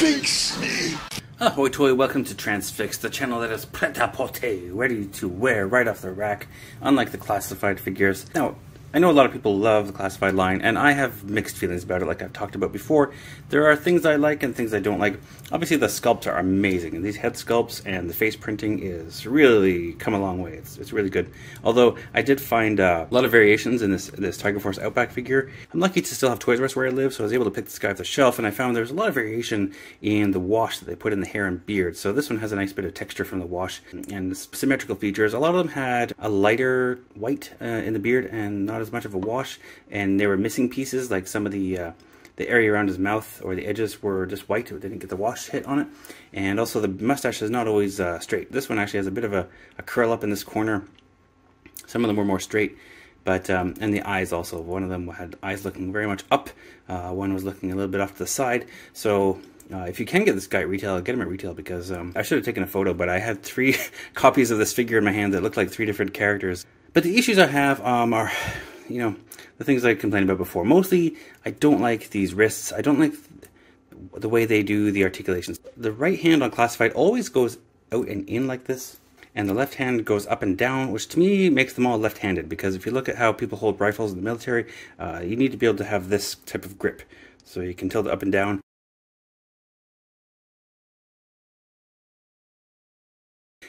Fix me! Ahoy toy, welcome to Transfixed, the channel that is pret-a-porter, ready to wear right off the rack, unlike the classified figures. Now, I know a lot of people love the classified line, and I have mixed feelings about it like I've talked about before. There are things I like and things I don't like. Obviously the sculpts are amazing, and these head sculpts and the face printing is really come a long way. It's really good. Although I did find a lot of variations in this Tiger Force Outback figure. I'm lucky to still have Toys R Us where I live, so I was able to pick this guy off the shelf, and I found there's a lot of variation in the wash that they put in the hair and beard. So this one has a nice bit of texture from the wash and symmetrical features. A lot of them had a lighter white in the beard and not as much of a wash, and they were missing pieces, like some of the area around his mouth or the edges were just white. It didn't get the wash hit on it. And also the mustache is not always straight. This one actually has a bit of a curl up in this corner. Some of them were more straight, but and the eyes also. One of them had eyes looking very much up. One was looking a little bit off to the side. So if you can get this guy at retail, get him at retail, because I should have taken a photo, but I had 3 copies of this figure in my hand that looked like 3 different characters. But the issues I have are, you know, the things I complained about before. Mostly, I don't like these wrists. I don't like the way they do the articulations. The right hand on classified always goes out and in like this, and the left hand goes up and down, which to me makes them all left-handed, because if you look at how people hold rifles in the military, you need to be able to have this type of grip. So you can tilt it up and down.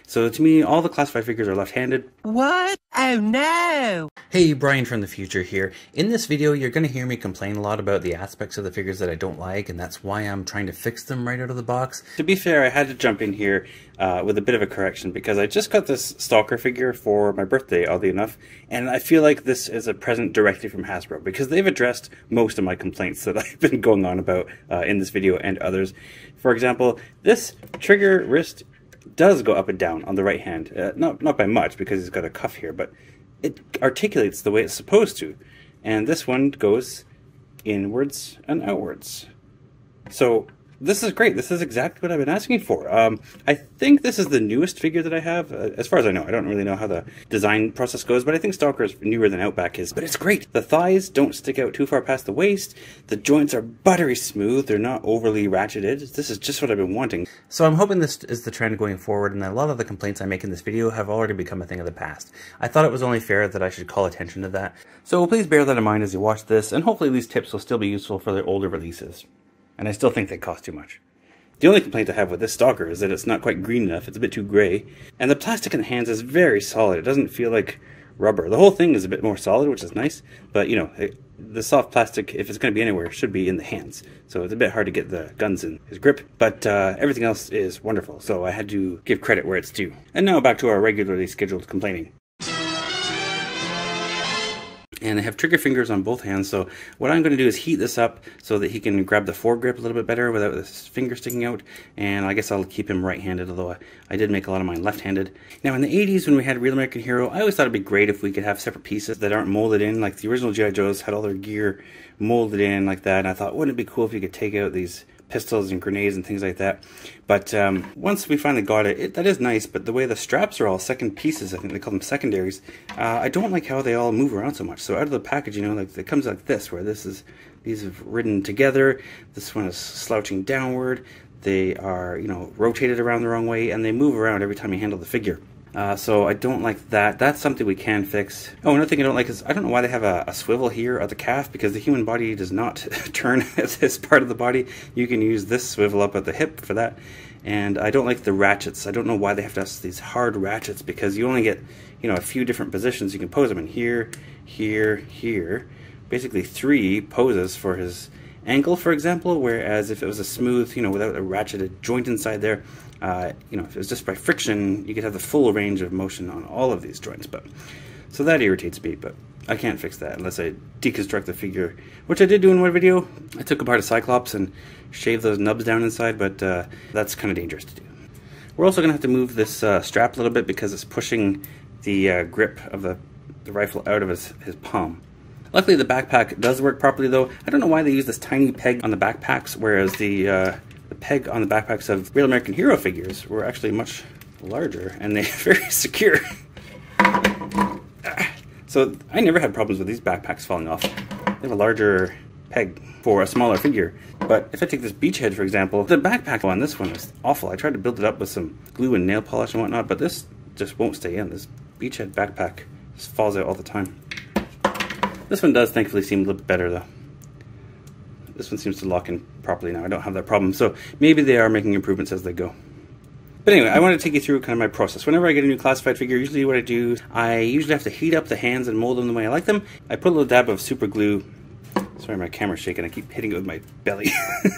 So to me, all the classified figures are left-handed. What? Oh no! Hey, Brian from the future here. In this video, you're going to hear me complain a lot about the aspects of the figures that I don't like, and that's why I'm trying to fix them right out of the box. To be fair, I had to jump in here with a bit of a correction, because I just got this Stalker figure for my birthday, oddly enough, and I feel like this is a present directly from Hasbro, because they've addressed most of my complaints that I've been going on about in this video and others. For example, this trigger wrist does go up and down on the right hand. Not by much, because he's got a cuff here, but it articulates the way it's supposed to. And this one goes inwards and outwards. So this is great. This is exactly what I've been asking for. I think this is the newest figure that I have, as far as I know. I don't really know how the design process goes, but I think Stalker is newer than Outback is. But it's great. The thighs don't stick out too far past the waist. The joints are buttery smooth. They're not overly ratcheted. This is just what I've been wanting. So I'm hoping this is the trend going forward, and a lot of the complaints I make in this video have already become a thing of the past. I thought it was only fair that I should call attention to that. So please bear that in mind as you watch this, and hopefully these tips will still be useful for their older releases. And I still think they cost too much. The only complaint I have with this Stalker is that it's not quite green enough. It's a bit too gray. And the plastic in the hands is very solid. It doesn't feel like rubber. The whole thing is a bit more solid, which is nice. But, you know, the soft plastic, if it's going to be anywhere, should be in the hands. So it's a bit hard to get the guns in his grip. But everything else is wonderful. So I had to give credit where it's due. And now back to our regularly scheduled complaining. And they have trigger fingers on both hands, so what I'm going to do is heat this up so that he can grab the foregrip a little bit better without his finger sticking out, and I guess I'll keep him right-handed, although I did make a lot of mine left-handed. Now in the 80s when we had Real American Hero, I always thought it'd be great if we could have separate pieces that aren't molded in, like the original G.I. Joes had all their gear molded in like that, and I thought, wouldn't it be cool if you could take out these pistols and grenades and things like that. But once we finally got it, that is nice, but the way the straps are all second pieces, I think they call them secondaries, I don't like how they all move around so much. So out of the package, you know, like it comes like this, where these have ridden together, this one is slouching downward, they are, you know, rotated around the wrong way, and they move around every time you handle the figure. So I don't like that. That's something we can fix. Oh, another thing I don't like is I don't know why they have a swivel here at the calf, because the human body does not turn at this part of the body. You can use this swivel up at the hip for that. And I don't like the ratchets. I don't know why they have to have these hard ratchets, because you only get, you know, a few different positions you can pose them in. Here, here, here. Basically 3 poses for his ankle, for example, whereas if it was a smooth, you know, without a ratcheted joint inside there, you know, if it was just by friction, you could have the full range of motion on all of these joints. But so that irritates me, but I can't fix that unless I deconstruct the figure, which I did do in one video. I took apart a Cyclops and shaved those nubs down inside, but that's kind of dangerous to do. We're also going to have to move this strap a little bit, because it's pushing the grip of the rifle out of his palm. Luckily the backpack does work properly though. I don't know why they use this tiny peg on the backpacks, whereas the peg on the backpacks of Real American Hero figures were actually much larger, and they're very secure. So I never had problems with these backpacks falling off. They have a larger peg for a smaller figure. But if I take this beach head, for example, the backpack on this one is awful. I tried to build it up with some glue and nail polish and whatnot, but this just won't stay in. This beach head backpack just falls out all the time. This one does thankfully seem a little bit better though. This one seems to lock in properly now. I don't have that problem. So maybe they are making improvements as they go. But anyway, I want to take you through kind of my process. Whenever I get a new classified figure, usually what I do, I usually have to heat up the hands and mold them the way I like them. I put a little dab of super glue. Sorry, my camera's shaking. I keep hitting it with my belly.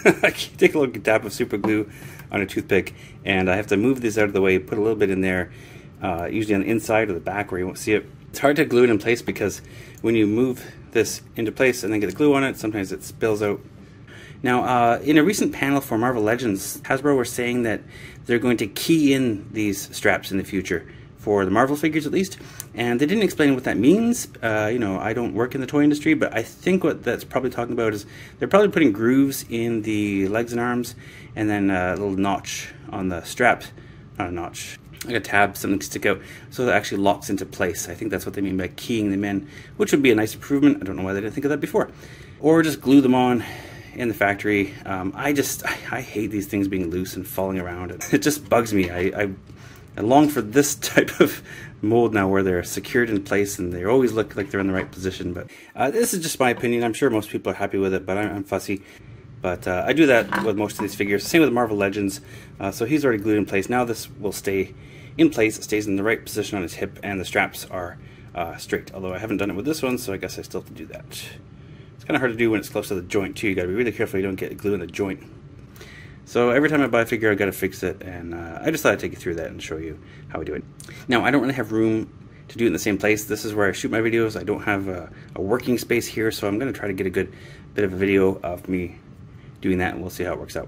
I take a little dab of super glue on a toothpick, and I have to move this out of the way, put a little bit in there, usually on the inside or the back where you won't see it. It's hard to glue it in place because when you move this into place and then get the glue on it, sometimes it spills out. Now, in a recent panel for Marvel Legends, Hasbro were saying that they're going to key in these straps in the future, for the Marvel figures at least, and they didn't explain what that means. You know, I don't work in the toy industry, but I think what that's probably talking about is they're probably putting grooves in the legs and arms, and then a little notch on the strap, not a notch, like a tab, something to stick out, so that actually locks into place. I think that's what they mean by keying them in, which would be a nice improvement. I don't know why they didn't think of that before. Or just glue them on in the factory. I hate these things being loose and falling around. It just bugs me. I long for this type of mold now where they're secured in place and they always look like they're in the right position. But this is just my opinion. I'm sure most people are happy with it, but I'm fussy. But I do that with most of these figures. Same with Marvel Legends. So he's already glued in place. Now this will stay in place. It stays in the right position on his hip, and the straps are straight. Although I haven't done it with this one, so I guess I still have to do that. It's kind of hard to do when it's close to the joint too. You got to be really careful you don't get glue in the joint. So every time I buy a figure, I got to fix it, and I just thought I'd take you through that and show you how I do it. Now, I don't really have room to do it in the same place. This is where I shoot my videos. I don't have a working space here, so I'm going to try to get a good bit of a video of me doing that, and we'll see how it works out.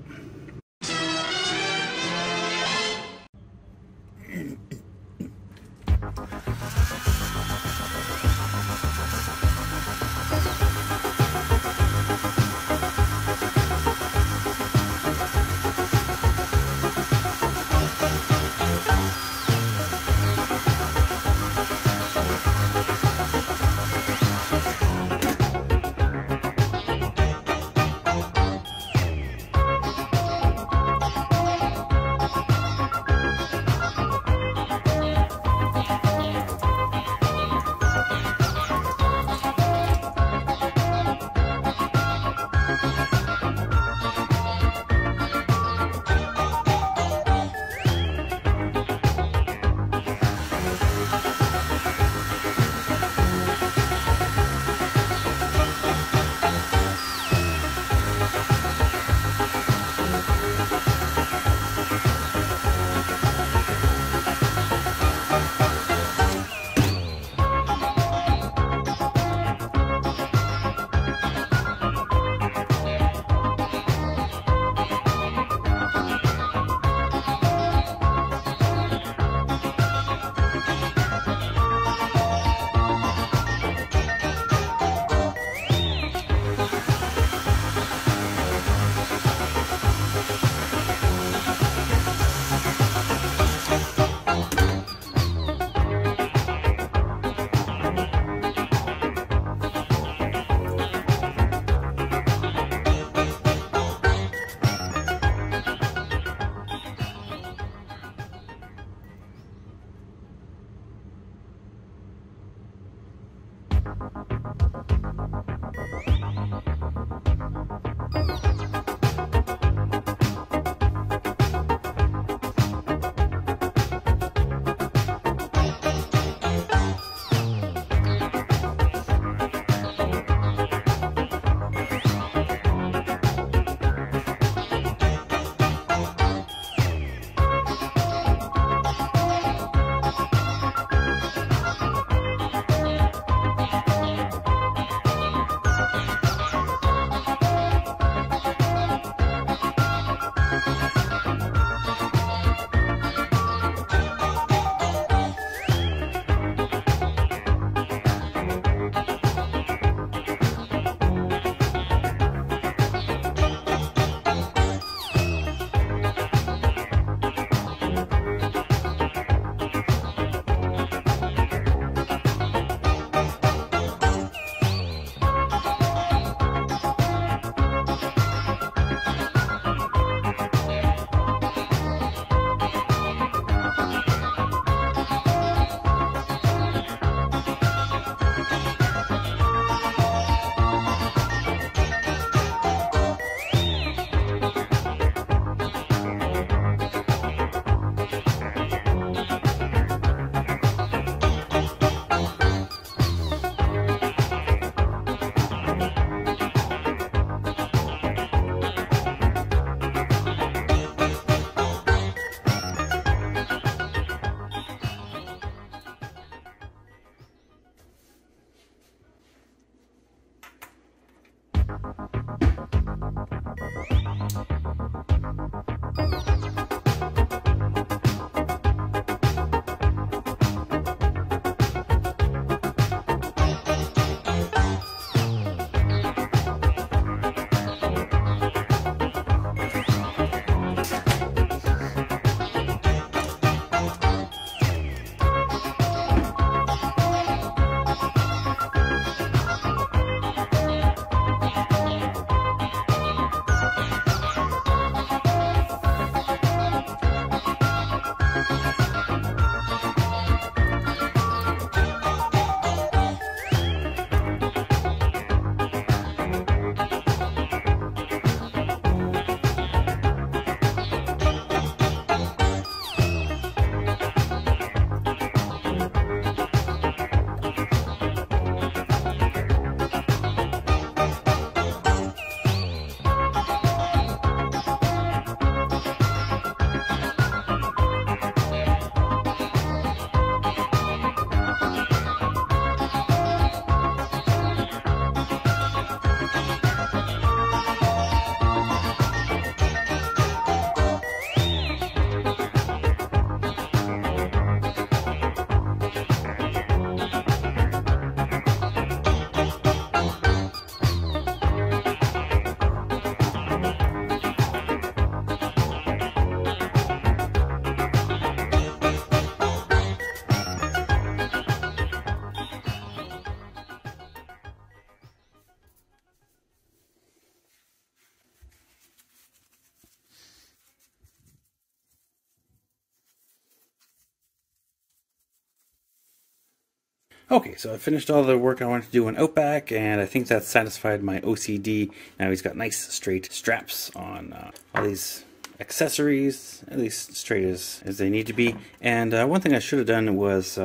Okay, so I finished all the work I wanted to do on Outback, and I think that's satisfied my OCD. Now he's got nice straight straps on all these accessories, at least straight as they need to be. And one thing I should have done was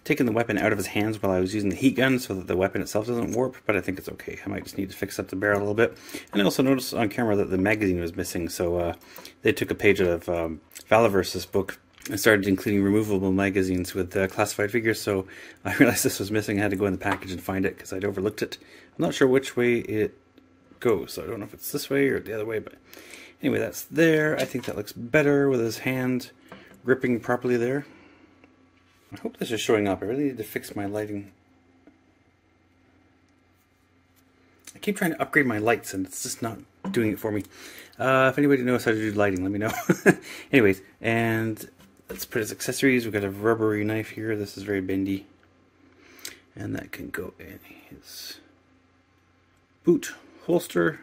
taken the weapon out of his hands while I was using the heat gun so that the weapon itself doesn't warp, but I think it's okay. I might just need to fix up the barrel a little bit. And I also noticed on camera that the magazine was missing, so they took a page out of Valaverse's book. I started including removable magazines with classified figures, so I realized this was missing. I had to go in the package and find it because I'd overlooked it. I'm not sure which way it goes, so I don't know if it's this way or the other way, but anyway, that's there. I think that looks better with his hand gripping properly there. I hope this is showing up. I really need to fix my lighting. I keep trying to upgrade my lights and it's just not doing it for me. If anybody knows how to do lighting, let me know. Anyways, and let's put his accessories. We've got a rubbery knife here. This is very bendy. And that can go in his boot holster.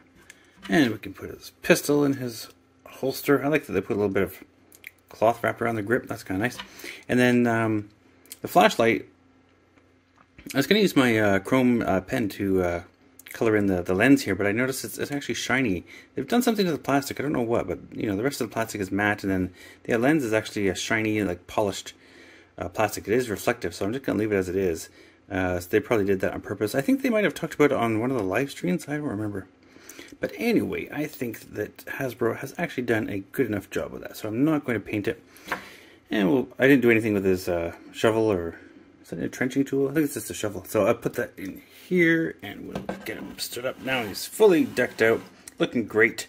And we can put his pistol in his holster. I like that they put a little bit of cloth wrap around the grip. That's kind of nice. And then the flashlight, I was going to use my chrome pen to color in the lens here, but I noticed it's actually shiny. They've done something to the plastic. I don't know what, but you know, the rest of the plastic is matte, and then the lens is actually a shiny, like polished plastic. It is reflective, so I'm just going to leave it as it is. So they probably did that on purpose. I think they might have talked about it on one of the live streams. I don't remember. But anyway, I think that Hasbro has actually done a good enough job with that, so I'm not going to paint it. And I didn't do anything with his shovel, or is that a trenching tool? I think it's just a shovel. So I'll put that in here, and we'll get him stood up. Now he's fully decked out, looking great.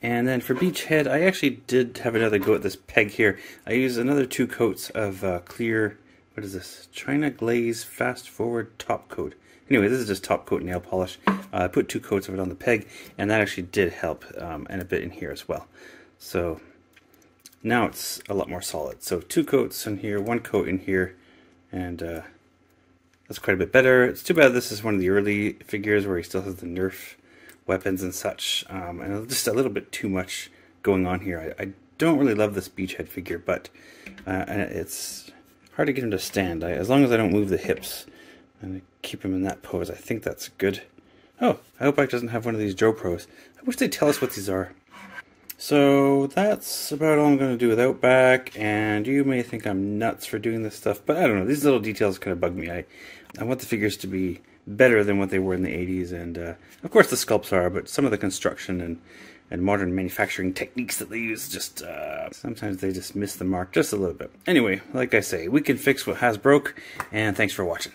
And then for Beachhead, I actually did have another go at this peg here. I used another 2 coats of clear, what is this? China Glaze Fast Forward Top Coat. Anyway, this is just top coat nail polish. I put 2 coats of it on the peg, and that actually did help, and a bit in here as well. So now it's a lot more solid. So 2 coats in here, 1 coat in here, and that's quite a bit better. It's too bad this is one of the early figures where he still has the Nerf weapons and such, and just a little bit too much going on here. I don't really love this Beachhead figure, but it's hard to get him to stand. As long as I don't move the hips and I keep him in that pose, I think that's good. Oh, I hope I doesn't have one of these Joe Pros. I wish they'd tell us what these are. So that's about all I'm going to do with Outback, and you may think I'm nuts for doing this stuff, but I don't know, these little details kind of bug me. I want the figures to be better than what they were in the 80s, and of course the sculpts are, but some of the construction and modern manufacturing techniques that they use just, sometimes they just miss the mark just a little bit. Anyway, like I say, we can fix what has broke, and thanks for watching.